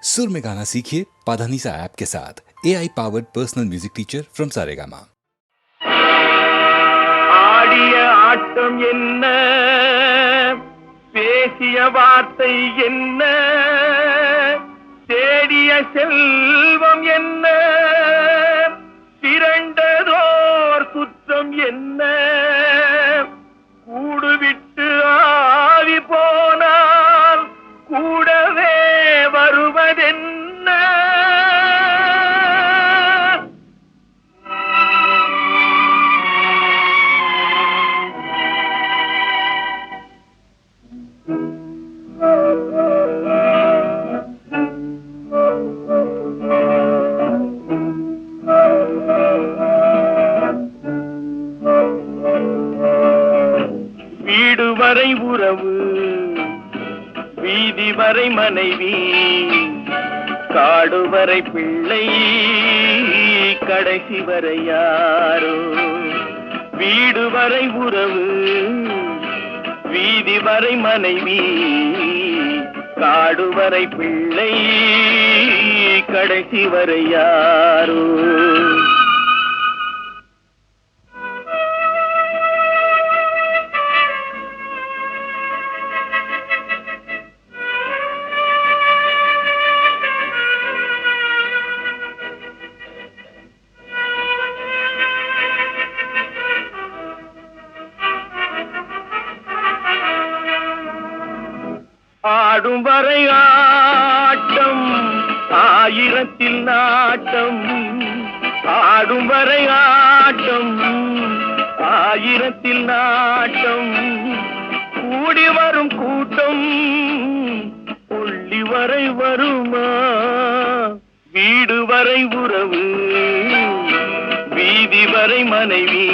सुर में गाना सीखिए पाधानीसा ऐप के साथ AI powered personal music teacher from Saregama. ஆடிய ஆட்டம் என்ன, பேசிய வார்த்தை என்ன, தேடிய செல்வம் என்ன, திரண்டதோர் சுற்றம் என்ன, கூடுவிட்டு ஆவி போனால் கூடவே வருவதென்ன. வீடு வரை உறவு, வீதி வரை மனைவி, காடு வரை பிள்ளை, கடைசி வரை யாரோ. வீடு வரை உறவு, வீதி வரை மனைவி, காடு வரை பிள்ளை, கடைசி வரை யாரோ. ஆடும் வரை ஆட்டம், ஆயிரத்தில் நாட்டம். ஆடும் வரை ஆட்டம், ஆயிரத்தில் நாட்டம். கூடி வரும் கூட்டம் புள்ளி வரை வருமா. வீடு வரை உறவு, வீதி வரை மனைவி,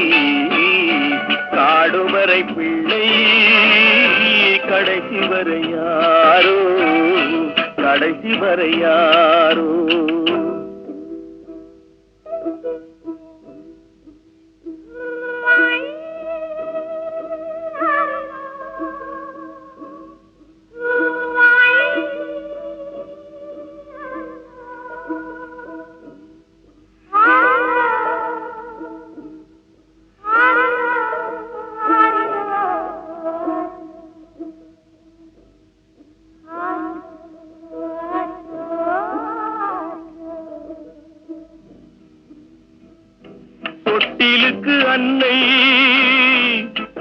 காடு வரை பிள்ளை, கடைசி வரை யாரோ, கடைசி வரை யாரோ. தொட்டிலுக்கு அன்னை,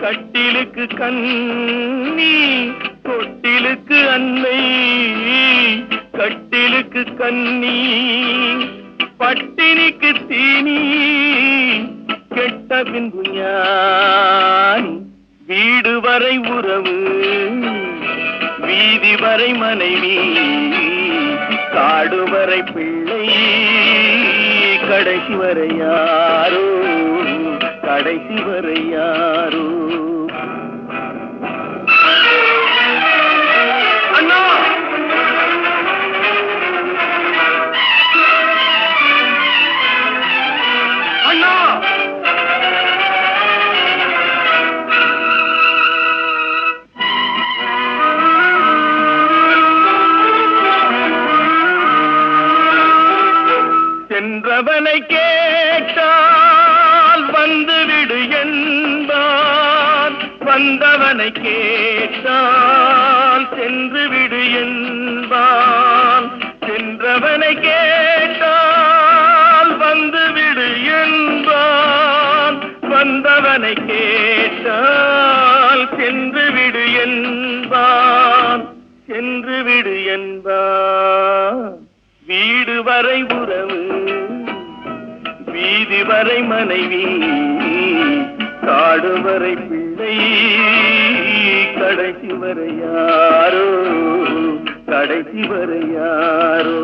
கட்டிலுக்கு கண்ணி. தொட்டிலுக்கு அன்னை, கட்டிலுக்கு கண்ணி, பட்டினிக்கு தீனி, கெட்ட பின்பு ஞானி. வீடு வரை உறவு, வீதி வரை மனைவி, காடு வரை பிள்ளை, கடைசி வரை யாரோ, கடைசி வரை யாரோ. அண்ணா, அண்ணா, சென்றவனை கேட்டால் வந்துவிடு என்பான், வந்தவனை கேட்டால் சென்று விடு என்பான். சென்றவனை கேட்டால் வந்துவிடு என்பான், வந்தவனை கேட்டால் சென்று விடு என்பான், சென்று விடு என்பான். வீடு வரை உறவு, வீதி வரை மனைவி, காடு வரை பிள்ளை, கடைசி வரை யாரோ, கடைசி வரை யாரோ.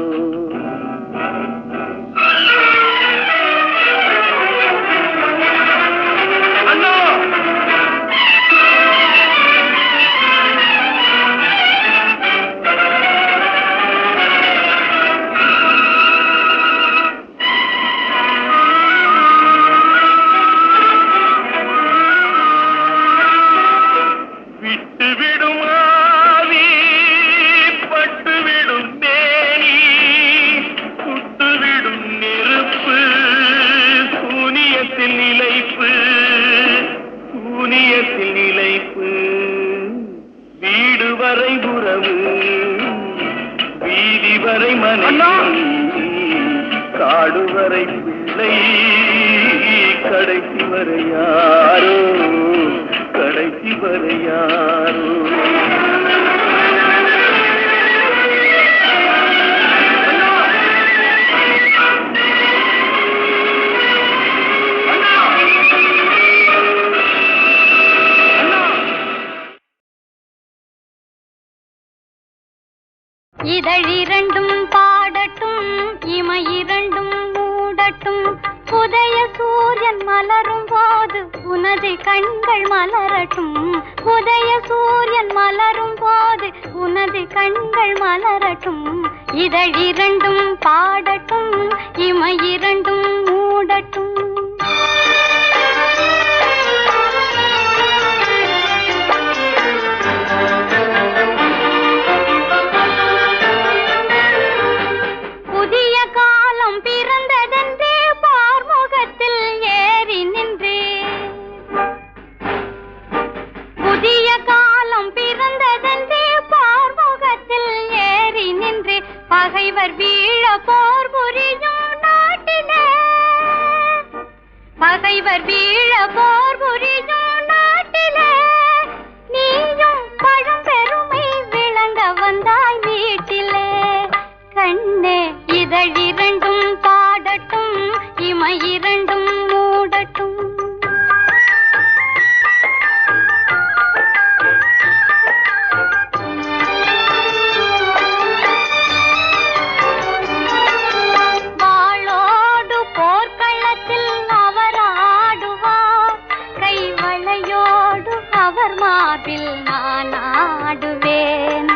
அண்ணா, விட்டு விடும் ஆவி, பட்டு விடும் தேனி. வீதி வரை மனைவி காடு வரை பிள்ளை கடைசி வரை யாரோ கடைசி வரை யாரோ இதழிரண்டும் பாடட்டும் இமையிரண்டும் மூடட்டும் உதய சூரியன் மலரும் போது உனது கண்கள் மலரட்டும் உதய சூரியன் மலரும் போது உனது கண்கள் மலரட்டும் இதழிரண்டும் பாடட்டும் இமையிரண்டும் மூடட்டும் பகைவர் வீழ போர் புரியும் நாட்டிலே பகைவர் வீழ போர் புரியும் நாட்டிலே நீயும் பழம் பெருமை விளங்க வந்தாய் வீட்டிலே கண்ணே இதழிரண்டும் பாடட்டும் இமையிரண்டும் மூடட்டும் நான் ஆடுவேன்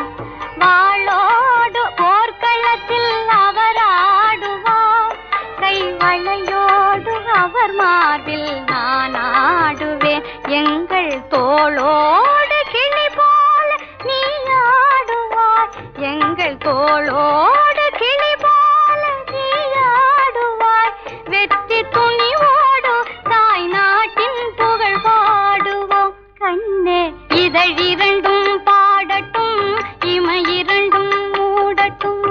வாளோடு போர்க்களத்தில் அவர் ஆடுவார் கைவளையோடு அவர் மார்பில் நான் ஆடுவேன் எங்கள் தோளோடு கிளி போல நீ ஆடுவாய் எங்கள் தோளோடு கிளி போல நீ ஆடுவாய் வெற்றி துணிவோடு தாய் நாட்டின் புகழ் பாடுவோம் கண்ணே இதழிரண்டும் பாடட்டும் இமையிரண்டும் மூடட்டும்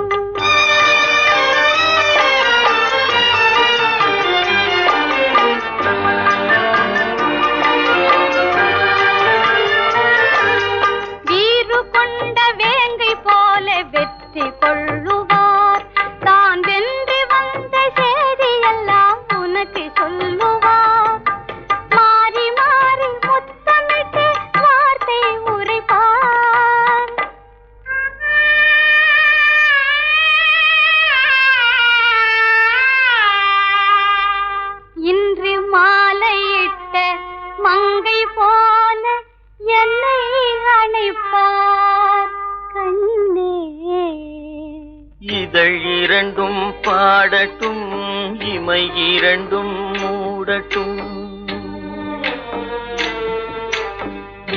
வீறு கொண்ட வேங்கை போல வெற்றி கொள்ளுவார் தான் வென்று வந்த செய்தியெல்லாம் உனக்கு சொல்லுவார் மாறி மாறி முத்தமிட்டு வார்த்தை உரைப்பார் இன்று மாலையிட்ட மங்கை போல என்னை அணைப்பார் கண்ணே இதழிரண்டும் பாடட்டும் இமை இரண்டும் மூடட்டும்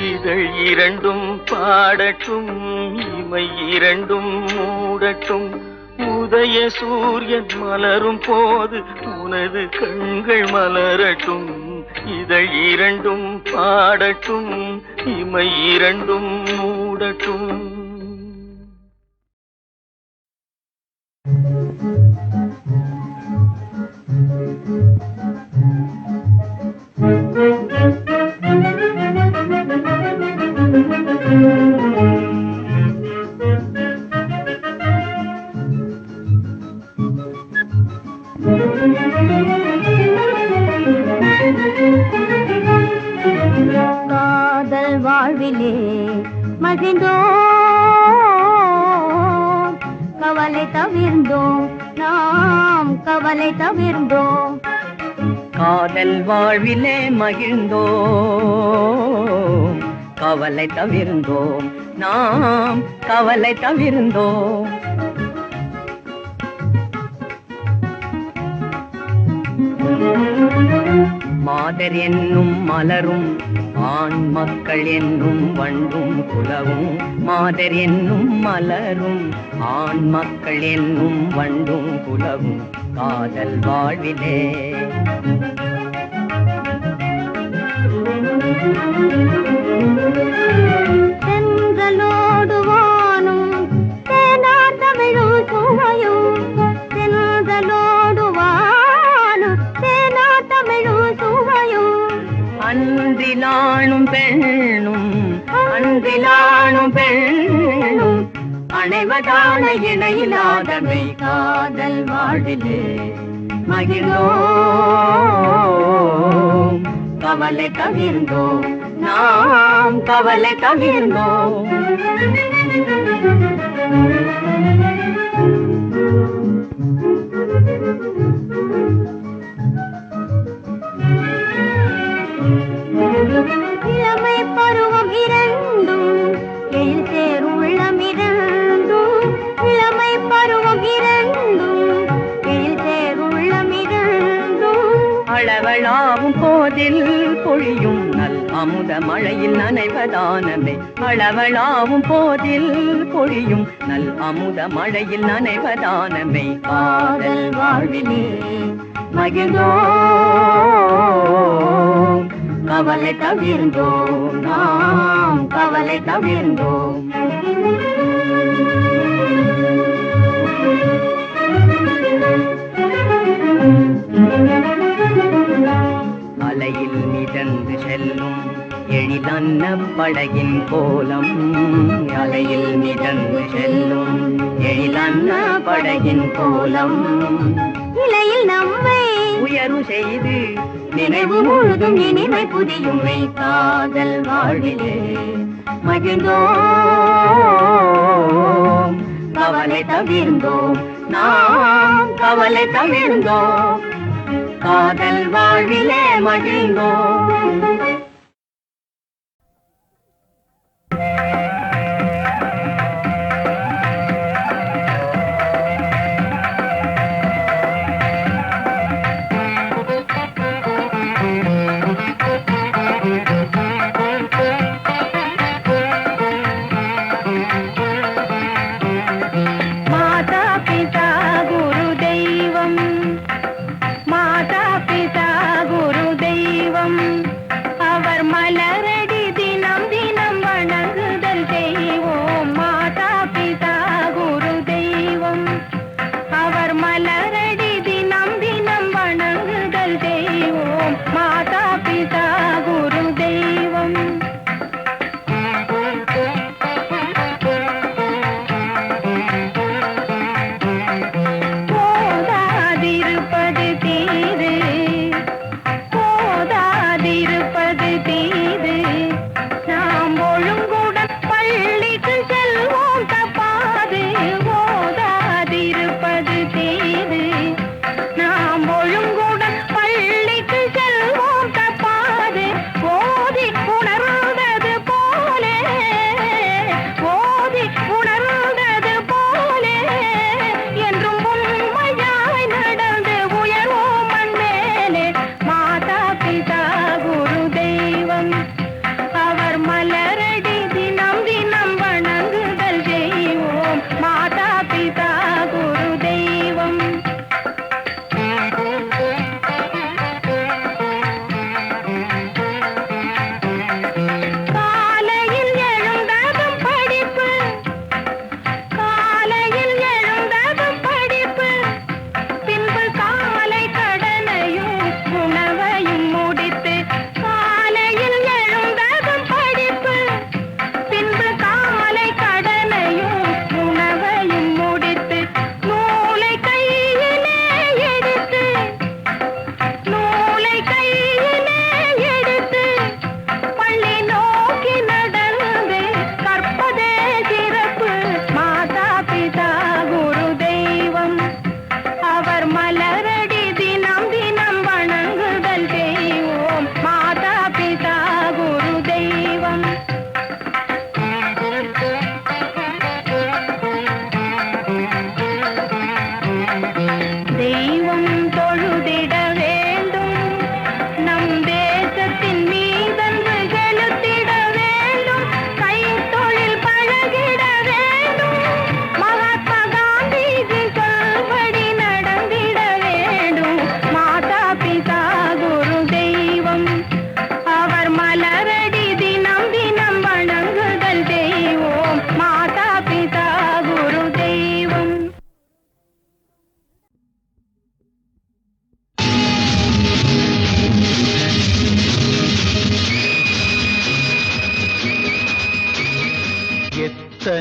இதழ் இரண்டும் பாடட்டும் இமை இரண்டும் மூடட்டும் உதய சூரியன் மலரும் போது உனது கண்கள் மலரட்டும் இதழ் இரண்டும் பாடட்டும் இமை இரண்டும் மூடட்டும் காதல் வாழ்விலே மகிழ்ந்தோம் கவலை தவிர்ந்தோம் நாம் கவலை தவிர்ந்தோம் காதல் வாழ்விலே மகிழ்ந்தோம் கவலை தவிர்ந்தோம் நாம் கவலை தவிர்ந்தோம் மாதர் என்னும் மலரும் ஆண் மக்கள் என்னும் வண்டும் குலவும் மாதர் என்னும் மலரும் ஆண் மக்கள் என்னும் வண்டும் குலவும் காதல் வாழ்விலே சென்றலோடு வானும் தேனார் தமிழும் உண்மை இணையில்லாதமை காதல் வாழ்விலே மகிழ்ந்தோம் கவலை தவிர்ந்தோம் நாம் கவலை தவிர்ந்தோம் இளமை பருவம் இரண்டும் எழில் சேரும் உள்ளம் இரண்டும் இளமை பருவம் இரண்டும் எழில் சேரும் உள்ளம் இரண்டும் அளவளாவும் போதில் பொழியும் நல் அமுத மழையில் நனைவதானமே அளவளாவும் போதில் பொழியும் நல் அமுத மழையில் நனைவதானமே காதல் வாழ்விலே மகிழ்ந்தோம் கவலை தவிர்ந்தோம் நாம் கவலை தவிர்ந்தோம் அலையில் மிதந்து செல்லும் எழிலன்ன படகின் கோலம் அலையில் மிதந்து செல்லும் எழிலன்ன படகின் கோலம் இலையில் நம்மை உயர்வு செய்து நினைவு முழுதும் இனிமை புதியும் காதல் வாழ்விலே மகிழ்ந்தோம் கவலை தவிர்ந்தோம் நாம் கவலை தவிர்ந்தோம் காதல் வாழ்விலே மகிழ்ந்தோம்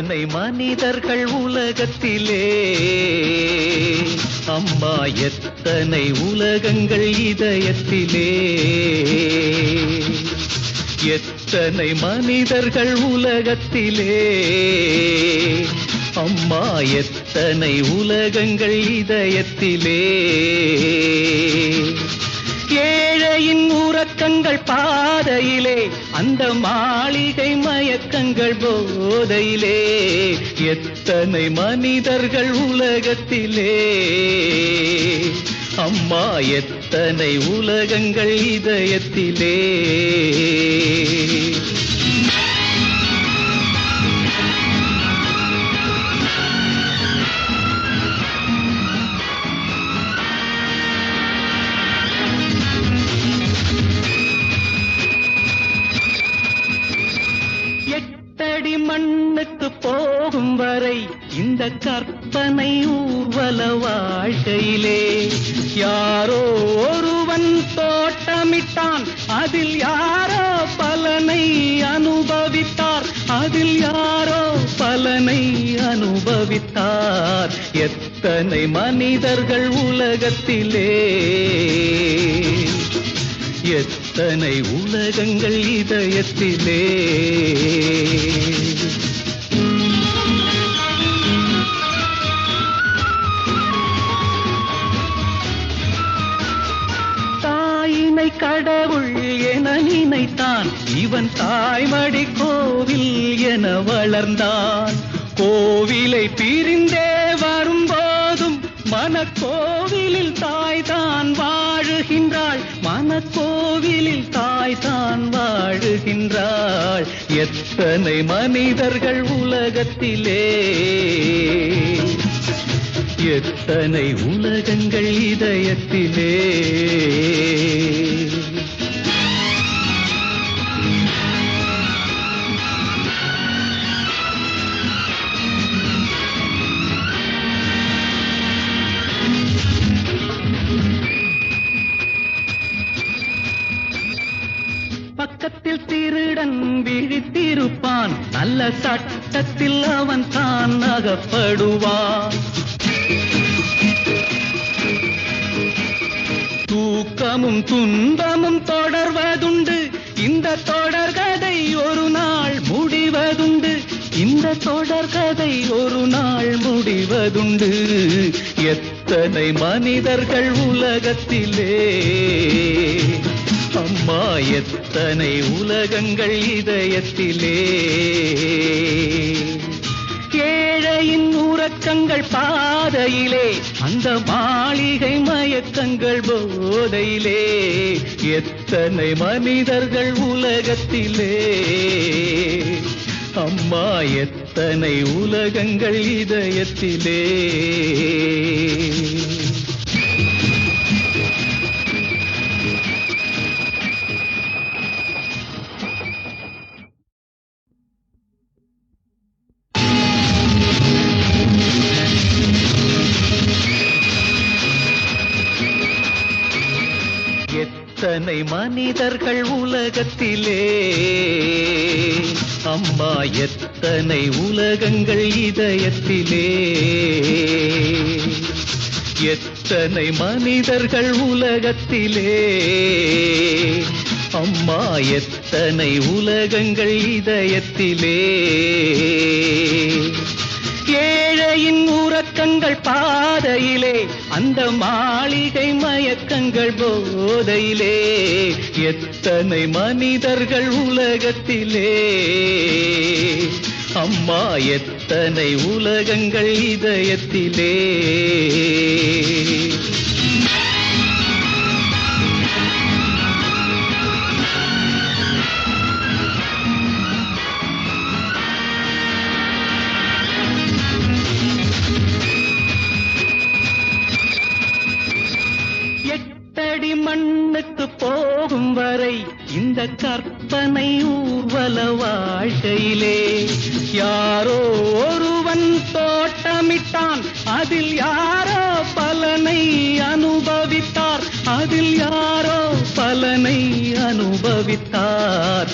எத்தனை மனிதர்கள் உலகத்திலே, அம்மா எத்தனை உலகங்கள் இதயத்திலே. எத்தனை மனிதர்கள் உலகத்திலே, அம்மா எத்தனை உலகங்கள் இதயத்திலே. ஏழையின் உறக்கங்கள் பாதையிலே, அந்த மாளிகை மயக்கங்கள் போதையிலே. எத்தனை மனிதர்கள் உலகத்திலே, அம்மா எத்தனை உலகங்கள் இதயத்திலே. எட்டடி மண்ணுக்கு போகும் வரை இந்த கற்பனை ஊர்வல வாழ்க்கையிலே, யாரோ ஒருவன் தோட்டமிட்டான், அதில் யாரோ பலனை அனுபவித்தார், அதில் யாரோ பலனை அனுபவித்தார். எத்தனை மனிதர்கள் உலகத்திலே, எத்தனை உலகங்கள் இதயத்திலே. தாயினை கடவுள் என நினைத்தான், இவன் தாய்மடி கோவில் என வளர்ந்தான். கோவிலை பிரிந்தே வரும்போதும் மனக்கோவிலில் தாய்தான் வாழுகின்றாள், மனக்கோவிலில் தாய்தான் வாழுகின்றாள். எத்தனை மனிதர்கள் உலகத்திலே, எத்தனை உலகங்கள் இதயத்திலே. பக்கத்தில் திருடன் விழித்திருப்பான், நல்ல சட்டத்தில் அவன் தான் அகப்படுவான். தூக்கமும் துன்பமும் தொடர்வதுண்டு, இந்த தொடர்கதை ஒரு நாள் முடிவதுண்டு, இந்த தொடர்கதை ஒரு நாள் முடிவதுண்டு. எத்தனை மனிதர்கள் உலகத்திலே, அம்மா எத்தனை உலகங்கள் இதயத்திலே. ஏழையின் உறக்கங்கள் பாதையிலே, அந்த மாளிகை மயக்கங்கள் போதையிலே. எத்தனை மனிதர்கள் உலகத்திலே, அம்மா எத்தனை உலகங்கள் இதயத்திலே. எத்தனை மனிதர்கள் உலகத்திலே, அம்மா எத்தனை உலகங்கள் இதயத்திலே. எத்தனை மனிதர்கள் உலகத்திலே, அம்மா எத்தனை உலகங்கள் இதயத்திலே. ஏழையின் உறக்கங்கள் பாதையிலே, அந்த மாளிகை மயக்கங்கள் போதையிலே. எத்தனை மனிதர்கள் உலகத்திலே, அம்மா எத்தனை உலகங்கள் இதயத்திலே. எட்டடி மண்ணுக்கு போகும் வரை இந்த கற்பனை ஊர்வல வாழ்க்கையிலே, யாரோ ஒருவன் தோட்டமிட்டான், அதில் யாரோ பலனை அனுபவித்தார், அதில் யாரோ பலனை அனுபவித்தார்.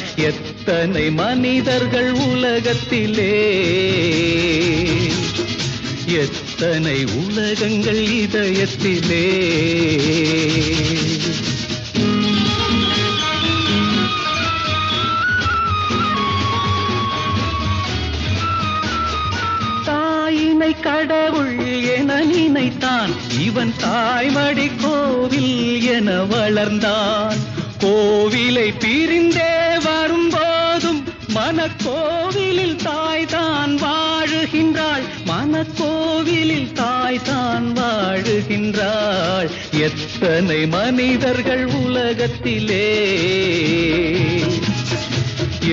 எத்தனை மனிதர்கள் உலகத்திலே, எத்தனை உலகங்கள் இதயத்திலே. தாயினை கடவுள் என நினைத்தான், இவன் தாய்மடி கோவில் என வளர்ந்தான். கோவிலை பிரிந்தே வரும்போதும் மனக்கோவிலில் தாய் தான் வாழுகின்றாள், மனக்கோவிலில் தாய் தான் வாழுகின்றாள். எத்தனை மனிதர்கள் உலகத்திலே,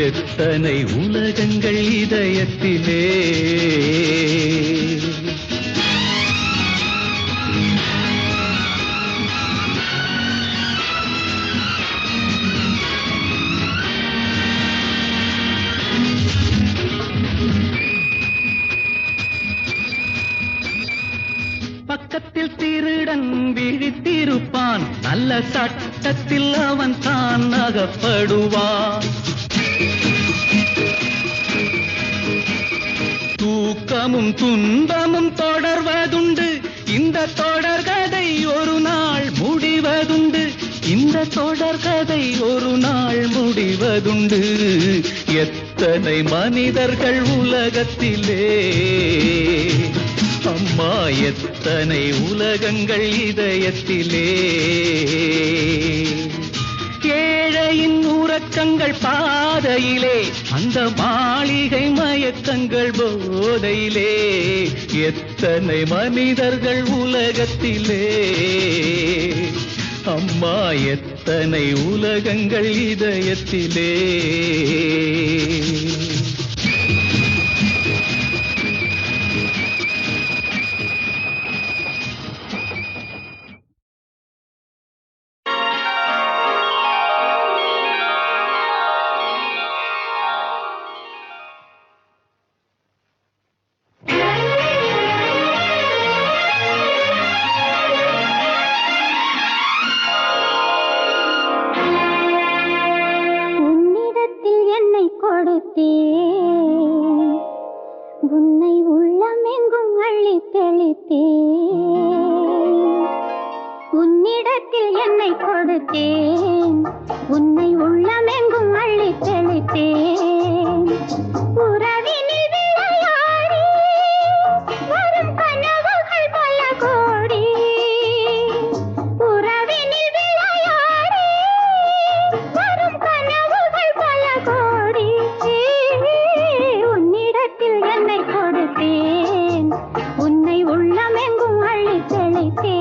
எத்தனை உலகங்கள் இதயத்திலே. பக்கத்தில் திருடன் விழித்திருப்பான், நல்ல சட்டத்தில் அவன் தான் அகப்படுவான். தூக்கமும் துன்பமும் தொடர்வதுண்டு, இந்த தொடர்கதை ஒரு நாள் முடிவதுண்டு, இந்த தொடர்கதை ஒரு நாள் முடிவதுண்டு. எத்தனை மனிதர்கள் உலகத்திலே, அம்மா எத்தனை உலகங்கள் இதயத்திலே. ஏழையின் உறக்கங்கள் பாதையிலே, அந்த மாளிகை மயக்கங்கள் போதையிலே. எத்தனை மனிதர்கள் உலகத்திலே, அம்மா எத்தனை உலகங்கள் இதயத்திலே. உன்னை உள்ளமெங்கும் அள்ளி தெளித்தேன், உன்னிடத்தில் என்னை கொடுத்தேன், உன்னை உள்ளமெங்கும் அள்ளி தெளித்தேன். உறவினில் விளையாடி வரும் கனவுகள் பல கோடி, உறவினில் விளையாடி வரும் கனவுகள் பல கோடி. உன்னிடத்தில் என்னை கொடுத்தேன், உன்னை உள்ளமெங்கும் அள்ளி தெளித்தேன்.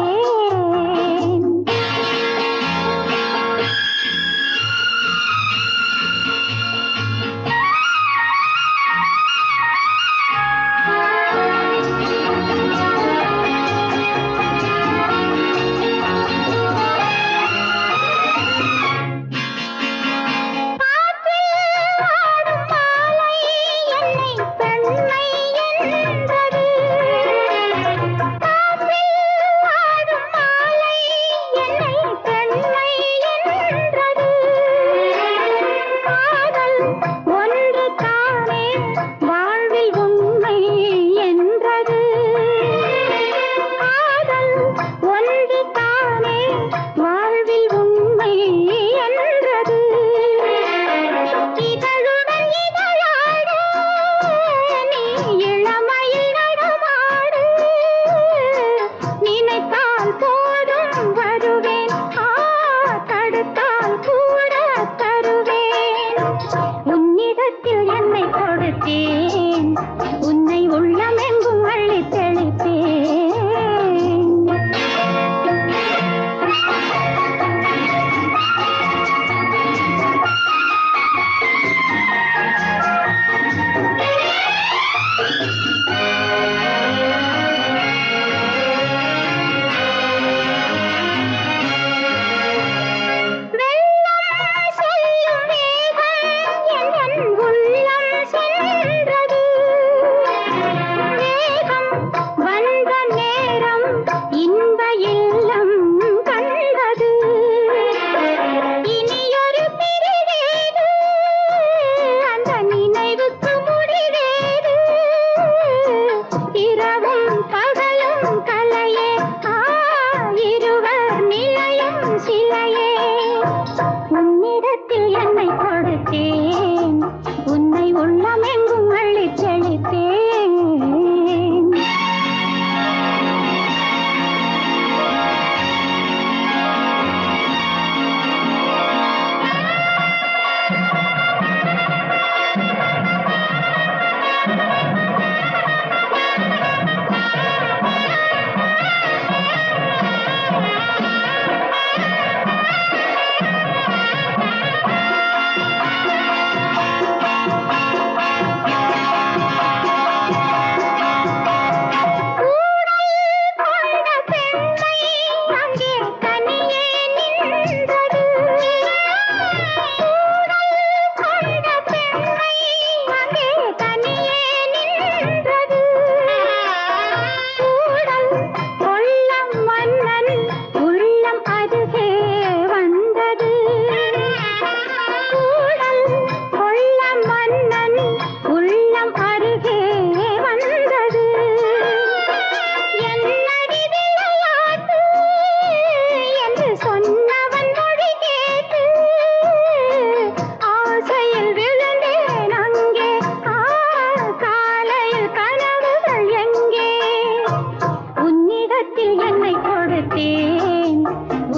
என்னை கொடுத்தேன்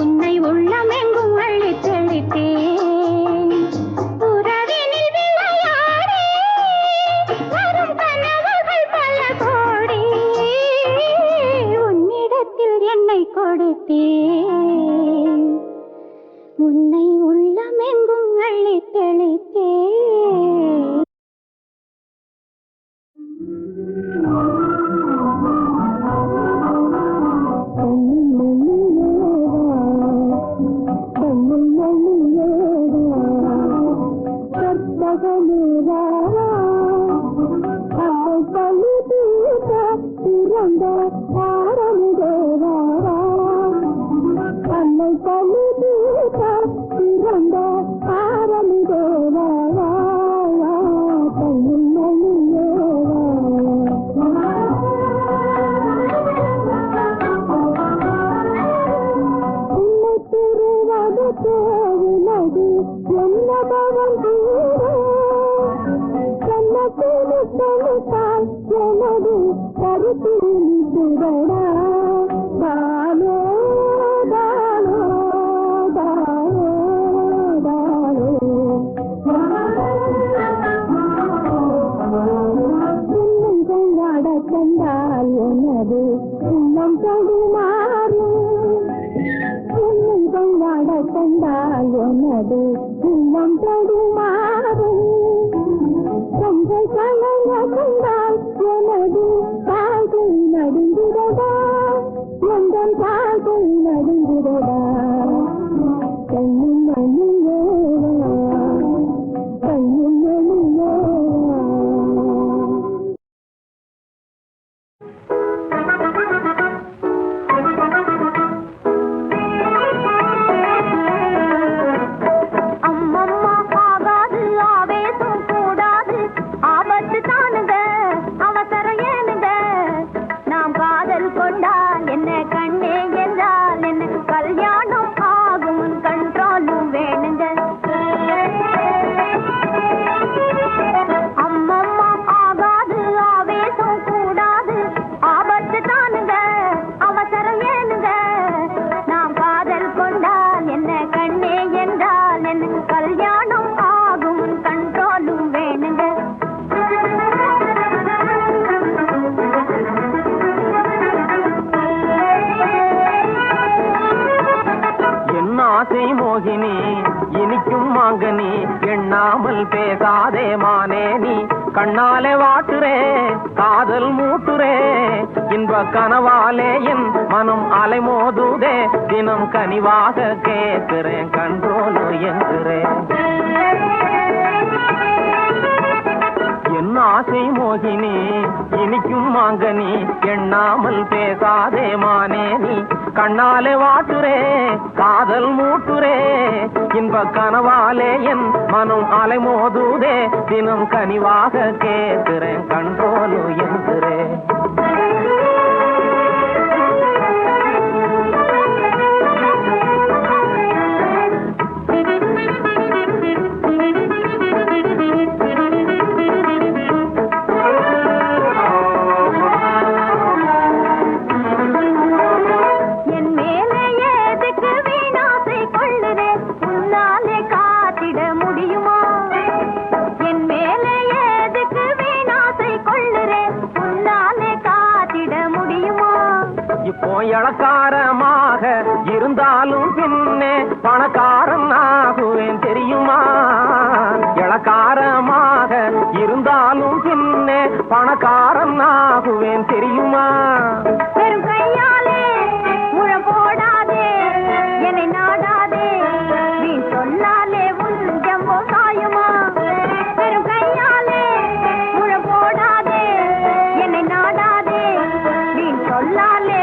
உன்னை உள்ளமெங்கும் அள்ளி தெளித்தேன் உறவினில் விளையாடி வரும் கனவுகள் பல கோடி உன்னிடத்தில் என்னை கொடுத்தேன் உன்னை உள்ளமெங்கும் அள்ளி தெளித்தேன் மோகினி இனிக்கும் மாங்கனி எண்ணாமல் பேசாதே மானே நீ கண்ணாலே வாட்டுறே காதல் மூட்டுறே இன்ப கனவாலே என் மனம் அலைமோதுதே தினம் கனிவாக கேட்கிறேன் கண்ட்ரோலு என்கிறேன் என் ஆசை மோகினி இனிக்கும் மாங்கனி எண்ணாமல் பேசாதே மானே நீ கண்ணாலே வாட்டுறே காதல் மூட்டுறே இன்ப கனவாலே என் மனம் அலைமோதுதே தினம் கனிவாக கேட்கிறேன் கண்ட்ரோலு என்கிறேன் இளக்காரமாக இருந்தாலும் பின்னே பணக்காரன் ஆகுவேன் தெரியுமா இளக்காரமாக இருந்தாலும் பின்னே பணக்காரன் ஆகுவேன் தெரியுமா பெரும் கையாலே முழம் போடாதே என்னை நாடாதே நீ சொல்லாலே உன் ஜம்போ சாயுமா பெரும் கையாலே முழம் போடாதே என்னை நாடாதே நீ சொல்லாலே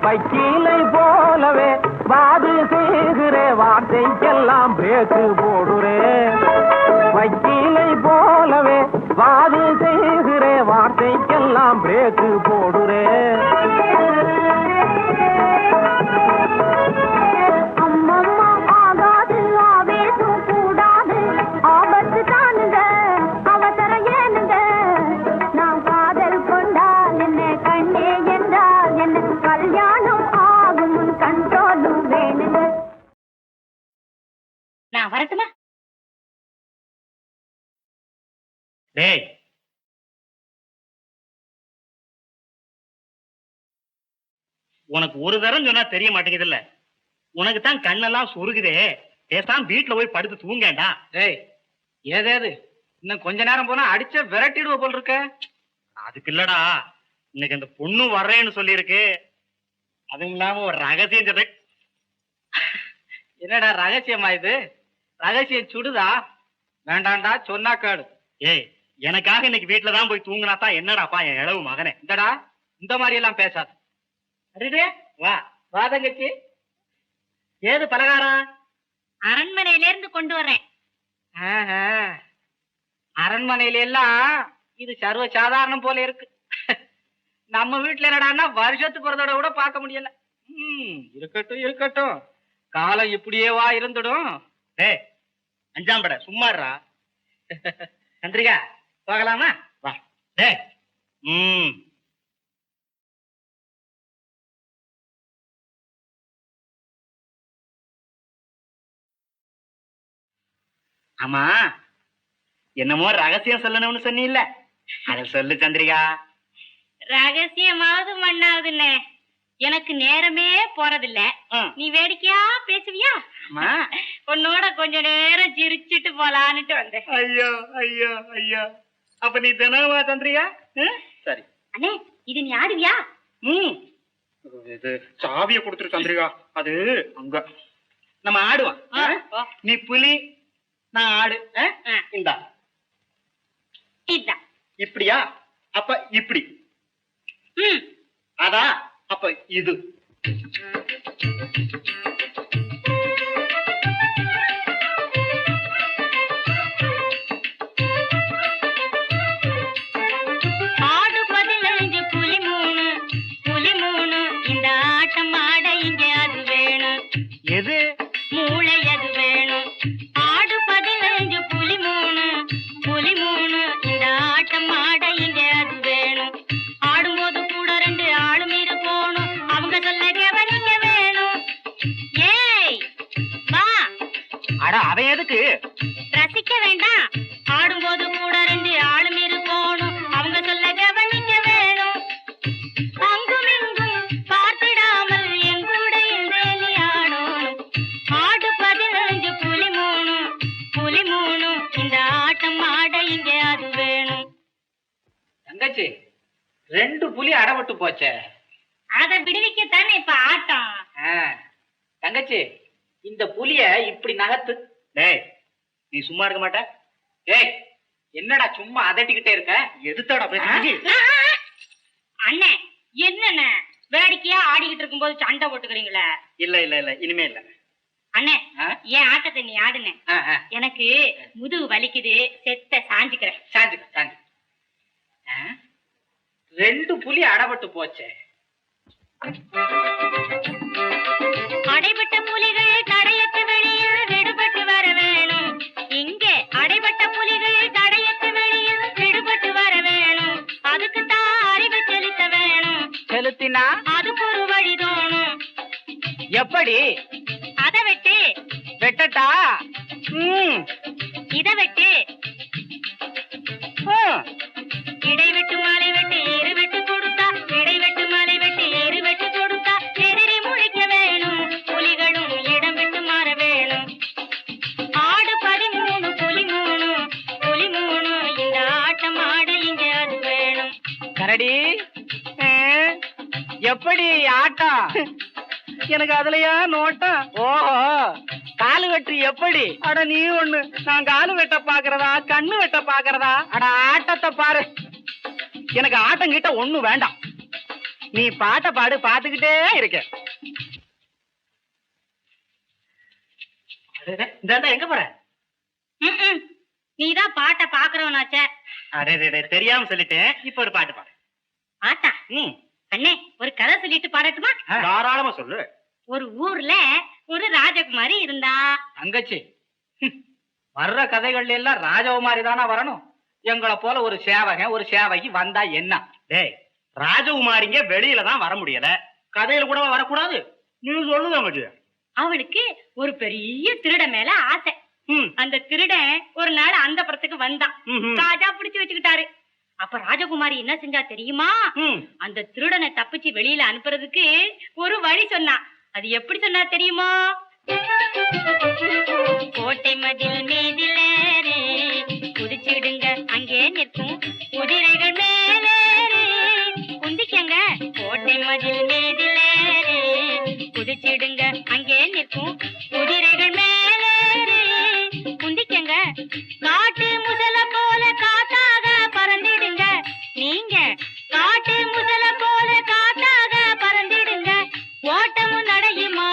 வைக்கீலை போலவே வாது செய்கிறே வார்த்தைக்கெல்லாம் பேக்கு போடுறே வைக்கீலை போலவே வாது செய்கிறே வார்த்தைக்கெல்லாம் பேக்கு போடுறே அம்மம்மா ஆகாது ஆவேசம் கூடாது ஆபத்து தானுங்க அவசரம் ஏனுங்க நான் காதல் கொண்டால் என்ன கண்ணே வரட்டுமா? டேய், உனக்கு ஒரு தரம் சொன்னா தெரிய மாட்டேங்குது இல்ல? உனக்கு தான் கண்ணெல்லாம் சொருகுதே. பேசாம வீட்டுல போய் படுத்து தூங்கேண்டா. டேய், ஏதேது இன்னும் கொஞ்ச நேரம் போனா அடிச்ச விரட்டிடுவ போல் இருக்க. அதுக்கு இல்லடா, இன்னைக்கு அந்த பொண்ணு வர்றேன்னு சொல்லியிருக்கு. அதுவும் இல்லாம ஒரு ரகசியம் சொல்றேன். என்னடா ரகசியமா இது? ரகசியம் சுடுதா? வேண்டாண்டா, சொன்னா கேடு. ஏய், எனக்காக இன்னைக்கு வீட்டுல தான் போய் தூங்கினா தான் என்னடாப்பா என் இளவு மகனே. இந்தடா, இந்த மாதிரி எல்லாம் பேசாத. அடடே, வா. வா தங்கச்சி. ஏது பலகாரம்? அரண்மனையில இருந்து கொண்டு வர்றேன். ஆஹா, அரண்மனையில எல்லாம் இது சர்வ சாதாரணம் போல இருக்கு. நம்ம வீட்டுல என்னடான்னா வருஷத்துக்கு ஒரு தடவை கூட பார்க்க முடியல. இருக்கட்டும் இருக்கட்டும், காலம் இப்படியேவா இருந்துடும். டேய், அஞ்சாம் பட சும்மாறா. சந்திரிகா, போகலாமா? வா. டேய், ஆமா, என்னமோ ரகசியம் சொல்லணும்னு சொன்னீல்ல, அத சொல்லு சந்திரிகா. ரகசியமாவது மண்ணாவதுன்னு எனக்கு நேரமே போறதில்ல. நீ வேடிக்கையா பேசுவியா? ஆமா, உன்னோட கொஞ்ச நேரம் சிரிச்சிட்டு போலான்னுட்டு வந்தேன். ஐயோ ஐயோ ஐயோ, அப்ப நீ தினமா சந்திரிகா? சரி. அண்ணே, இது நீ ஆடுவியா? இது சாவிய கொடுத்துரு சந்திரிகா. அது அங்க நம்ம ஆடுவோம். நீ புலி, நான் ஆடு. இந்தா. இதான். இப்படியா? அப்ப இப்படி. அதா? அப்ப இது. ஆடு 15 புலி 3, புலி 3. இந்த ஆட்டம் ஆட இங்க அது வேணும். எது? மூளை அது வேணும். ஆடு 15 புலி 3, புலி 3. இந்த ஆட்டம் ஆட இங்க அது வேணும். ஆடும்போது கூட 2 ஆளும் இருக்கணும். அவங்க சொல்ல கவனிக்க வேணும். ஏய், வா. அட, அவன் எதுக்கு? ரசிக்க வேண்டாம். ஆடும்போது கூட 2 ஆளும் இருக்கணும். அவங்க சொல்ல கவனிக்க வேணும். அங்கும் இங்கும் பார்த்திடாமல் எங்கூட இந்த நீ ஆடணும். ஆடு 15 புலி 3, புலி 3. இந்த ஆட்டம் ஆட இங்க அது வேணும். தங்கச்சி, 2 புலி அடபட்டு போச்சே. அதை விடுவிக்கத்தானே இப்ப ஆட்டம். தங்கச்சி, இந்த புலிய இப்படி நகர்த்து. டேய், நீ சும்மா இருக்க மாட்ட? ஏய், என்னடா சும்மா அதட்டிக்கிட்டே இருக்க? எதுத்தாடா பேசுறீங்க? அண்ணே, என்னண்ணே வேடிக்கையா ஆடிக்கிட்டு இருக்கும்போது சண்டை போட்டுக்கிறீங்களே? இல்ல இல்ல இல்ல, இனிமே இல்ல. அண்ணே, ஏன் ஆட்டத்தை நீ ஆடுன. எனக்கு முதுகு வலிக்குது, செத்த சாஞ்சுக்கிறேன். சாஞ்சுக்க சாஞ்சு. 2 புலி அடபட்டு போச்சே. அடைபட்ட புலிகள் தடையத்து வெளியில் விடுபட்டு வர வேணும். இங்கே அடைபட்ட புலிகள் தடையத்து வெளியில் விடுபட்டு வர வேணும். அதுக்கு தான் அறிவு செலுத்த வேணும். செலுத்தினா அதுக்கு ஒரு வழி தோணும். எப்படி? அதை வெட்டு, வெட்டட்டா? இதை வெட்டு, இடை வெட்டு மாலை வெட்டு ஏறு வெட்டு கொடுத்தா, இடை வெட்டு மாலை வெட்டு ஏறு வெட்டு கொடுத்தா எதிரி முழிக்க வேணும். புலிகளும் இடம் விட்டு மாற வேணும். ஆடு 13 புலி 3, புலி 3. இந்த ஆட்டம் ஆட இங்க அது வேணும். கரடி, எப்படி ஆட்டம்? எனக்கு அதுலயா நோட்டம். ஓஹோ, காலு வெட்டு எப்படி? அட நீ ஒண்ணு, நான் காலு வெட்ட பாக்குறதா கண்ணு வெட்ட பாக்குறதா? அட ஆட்டத்தை பாரு. எனக்கு ஆட்டம் கிட்ட ஒண்ணு வேண்டாம். நீ பாட்ட பாடு, பாத்துக்கிட்டே இருக்க. இந்த எங்க போற? நீதான் பாட்டை பாக்குறவனாச்சே. அடே, தெரியாம சொல்லிட்டேன். இப்ப ஒரு பாட்டு பாடு. ஆட்டா. அண்ணே, ஒரு கதை சொல்லிட்டு பாடட்டுமா? தாராளமா சொல்லு. ஒரு ஊர்ல ஒரு ராஜகுமாரி இருந்தா. தங்கச்சி, வர்ற கதைகள்ல எல்லாம் ராஜகுமாரி தானா வரணும்? எங்களை போல ஒரு சேவகன் ஒரு சேவகி வந்தா என்ன? டேய், ராஜகுமாரிங்க வெளியில தான் வர முடியல, கதையில கூட வரக்கூடாது. நீ சொல்லுங்க. அவளுக்கு ஒரு பெரிய திருட மேல ஆசை. அந்த திருடன் ஒரு நாள் அந்த புறத்துக்கு வந்தான். ராஜா பிடிச்சு வச்சுக்கிட்டாரு. அப்ப ராஜகுமாரி என்ன செஞ்சா தெரியுமா? அந்த திருடனை தப்பிச்சு வெளியில அனுப்புறதுக்கு ஒரு வழி சொன்னா. அது எப்படி சொன்னா தெரியுமா? கோட்டை மதில் மீதிலேறி குதிச்சிடுங்க, அங்கே நிற்கும் குதிரைகள் மேலேறி குந்திக்கங்க. கோட்டை மதில் மீதிலேறி குதிச்சிடுங்க, அங்கே நிற்கும் குதிரைகள் மேலேறி குந்திக்கங்க. காட்டு முதல போல காத்தாக பறந்திடுங்க நீங்க. காட்டு முதல போல காத்தாக பறந்திடுங்க. ஓட்டமும் நடையுமா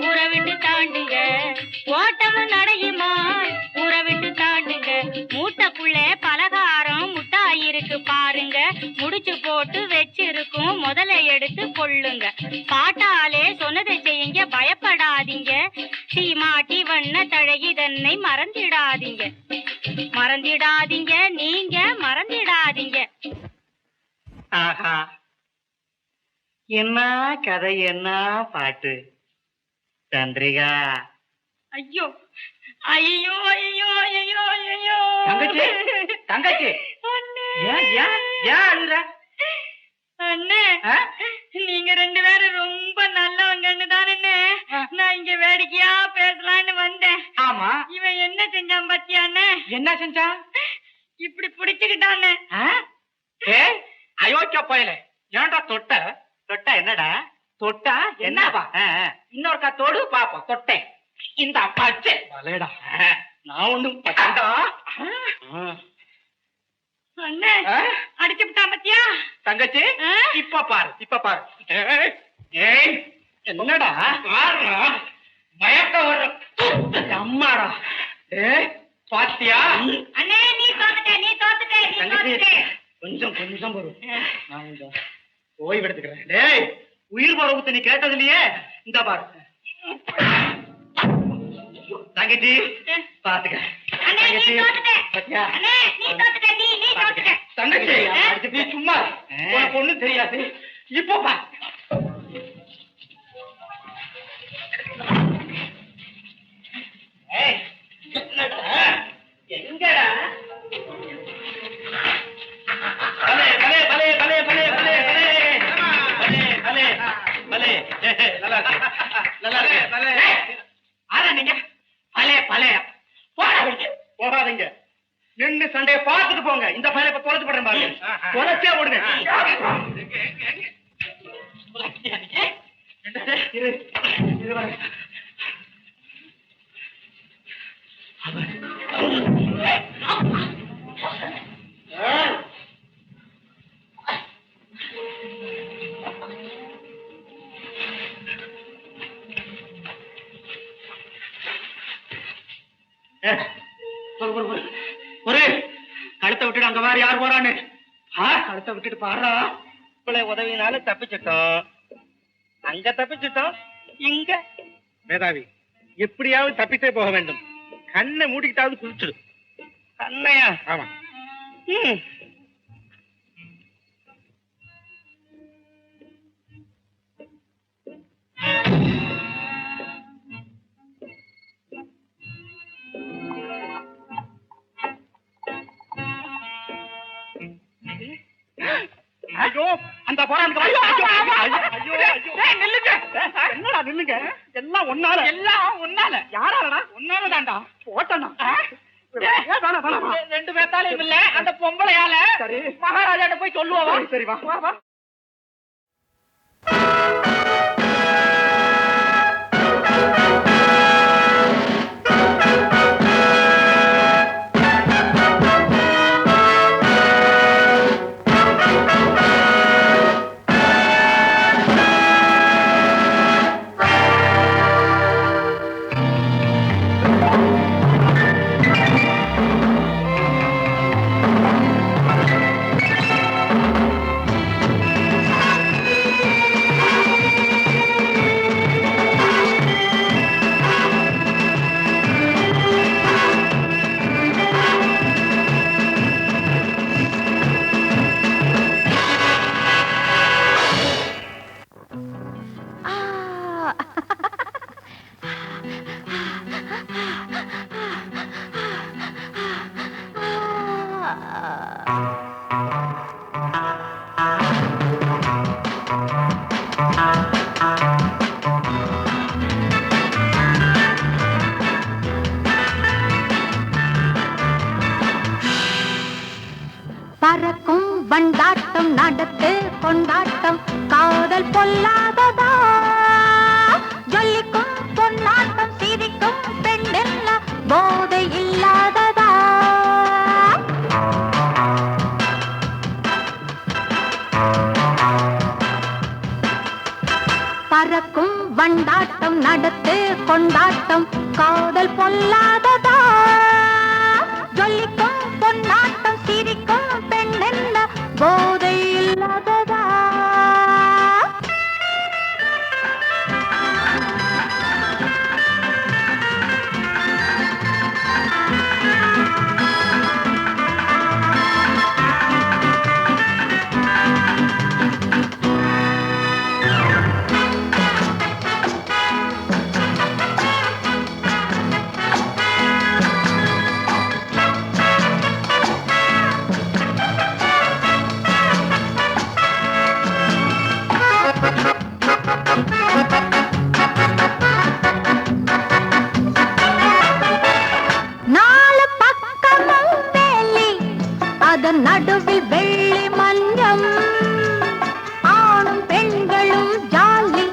ஊரை விட்டு தாண்டுங்க. ஓட்டமும் நடையுமா ஊரை விட்டு தாண்டுங்க. மூட்டைக்குள்ள பலகாரம் முட்டாய் இருக்கு பாருங்க. முடிச்சு போட்டு வச்சிருக்கும் முதல்ல எடுத்து கொள்ளுங்க. பாட்டாலே சொன்னதை செய்யுங்க, பயப்படாதீங்க. சீமாட்டி வண்ண தழகி தன்னை மறந்திடாதீங்க. மறந்திடாதீங்க, நீங்க மறந்திடாதீங்க. ஆஹா, என்ன கதை, என்ன பாட்டு. சந்திரிகா, ஐயோ ஐயோ ஐயோ ஐயோ ஐயோ தங்கச்சி, தங்கச்சி, அண்ணே, ஏன் ஏன் ஏன் அழுற? அண்ணே, நீங்க ரெண்டு பேரும் ரொம்ப நல்லவங்கன்னு தானே நான் இங்க வேடிக்கையா பேசலான்னு வந்தேன். ஆமா, இவன் என்ன செஞ்சான் பத்தியாண்ணே? என்ன செஞ்சா? இப்படி பிடிச்சுக்கிட்டானே. ஏய் அயோக்கிய போயல, ஏன்டா தொட்ட? தொட்டா என்னடா? தொட்டா என்னவா? இன்னொருக்கா தொடு பாப்போம். தொட்டேன். இந்த பச்சை வலைடா, நான் ஒண்ணும் பச்சா. அண்ணே, அடிச்சு விட்டா பத்தியா? தங்கச்சி, இப்ப பாரு, இப்ப பாரு. ஏய் என்னடா மயக்க வர அம்மாடா. ஏய் பாத்தியா? அண்ணே, நீ தோத்துட்ட, நீ தோத்துட்ட, நீ தோத்துட்ட. கொஞ்சம் கொஞ்சம் வரும், நான் கொஞ்சம் ஓய்வு எடுத்துக்கிறேன். டேய், உயிர் பரவத்தை நீ கேட்டது இல்லையே, இந்த பாரு. தங்கச்சி பாத்துக்க. அண்ணே, நீ தோத்துட்ட. பாத்தியா? அண்ணே, நீ தோத்துட்ட, நீ தோத்துட்ட. தங்கச்சி நீ சும்மா, உனக்கு ஒண்ணும் தெரியாது. இப்போ பா. எங்கடா? பலே பலே பலே பலே பலே பலே பலே பலே பலே பலே. நல்லா இருக்கு, நல்லா இருக்கு. பலே ஆனா நீங்க பலே பலே போடாதீங்க, போகாதீங்க. நின்னு சண்டையை பார்த்துட்டு போங்க. இந்த பையனை இப்ப தொலைச்சு போடுறேன் பாருங்க. தொலைச்சே விடுங்க. இரு, இரு பாருங்க. ஒரு கழுத்தை விட்டுட்டு அங்க வேற யார் போறான்னு? கழுத்தை விட்டுட்டு பாடுறா. உதவினால தப்பிச்சிட்டோம், அங்க தப்பிச்சிட்டோம், இங்க. மேதாவி, எப்படியாவது தப்பித்தே போக வேண்டும். கண்ணை மூடிக்கிட்டாவது குளிச்சிடு. கண்ணையா? ஆமா. ஐயோ, அந்த போறான். நில்லுங்க. என்னடா நில்லுங்க? எல்லாம் ஒன்னால, எல்லாம் ஒன்னால. யாராலடா? ஒன்னால தான்டா. போட்டனா ரெண்டு பேத்தாலையும் இல்ல, அந்த பொம்பளையால. சரி, மகாராஜாட்ட போய் சொல்லுவா. சரி வா வா வா. காதல் பொல்லாததா ஜொலிக்கும் பொன்னாட்டம் சிரிக்கும் பெண்ணெல்ல போதை இல்லாததா பறக்கும் வண்டாட்டம் நடத்து கொண்டாட்டம் காதல் பொல்லாததா ஜொலிக்கும் பொன்னாட்டம் சிரிக்கும் பெண்ணென்ன போதை இல்லாததா நாலு பக்கமும் வேலி அதன் நடுவில் வெள்ளி மஞ்சம் ஆணும் பெண்களும் ஜாலி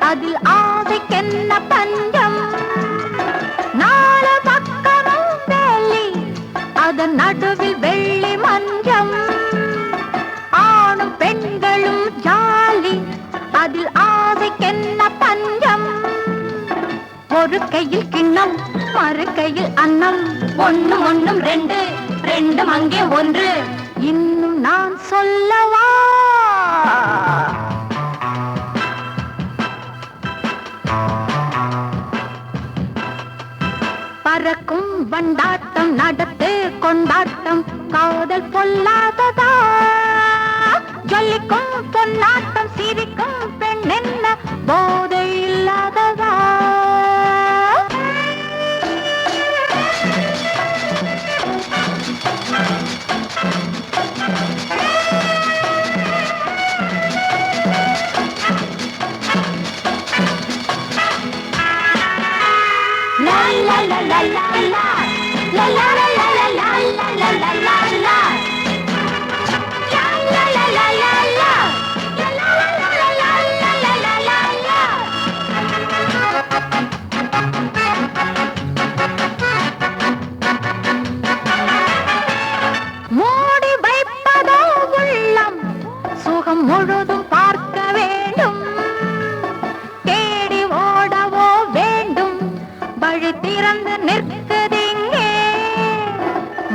அதில் ஆசைக்கென்ன பஞ்சம் நாலு பக்கமும் வேலி அதன் நடுவில் வெள்ளி மஞ்சம் ஆணும் பெண்களும் ஜாலி அதில் ஆசைக்கென்ன பஞ்சம் ஒரு கையில் கிண்ணம் மறு கையில் அன்னம் ஒண்ணும் ஒண்ணும் ரெண்டு ரெண்டும் அங்கே ஒன்று இன்னும் நான் சொல்லவா பறக்கும் வண்டாட்டம் நடத்து கொண்டாட்டம் காதல் பொல்லாததா ஜொலிக்கும் பொன்னாட்டம் சிரிக்கும் பெண் என்ன போதை இல்லாததா la la la la la la la la la la la la la la la la மூடி வைப்பதோ உள்ளம் சுகம் முழுதும் பார்க்க வேண்டும் தேடி ஓடவோ வேண்டும் வழி திறந்து நிற்குதிங்கே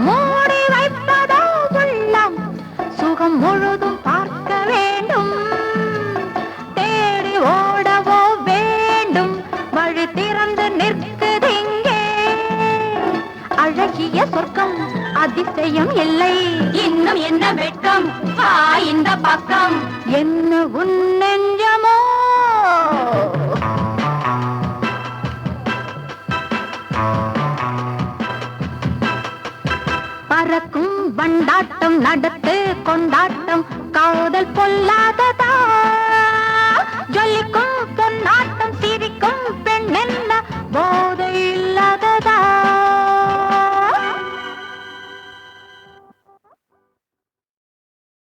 மூடி வைப்பதோ உள்ளம் சுகம் முழுதும் பார்க்க வேண்டும் தேடி ஓடவோ வேண்டும் வழி திறந்து நிற்குதிங்கே அழகிய சொர்க்கம் அதிசயம் இல்லை இன்னும் என்ன வெட்கம் இந்த பக்கம் என்ன உன் நெஞ்சமோ பறக்கும் வண்டாட்டம் நடத்த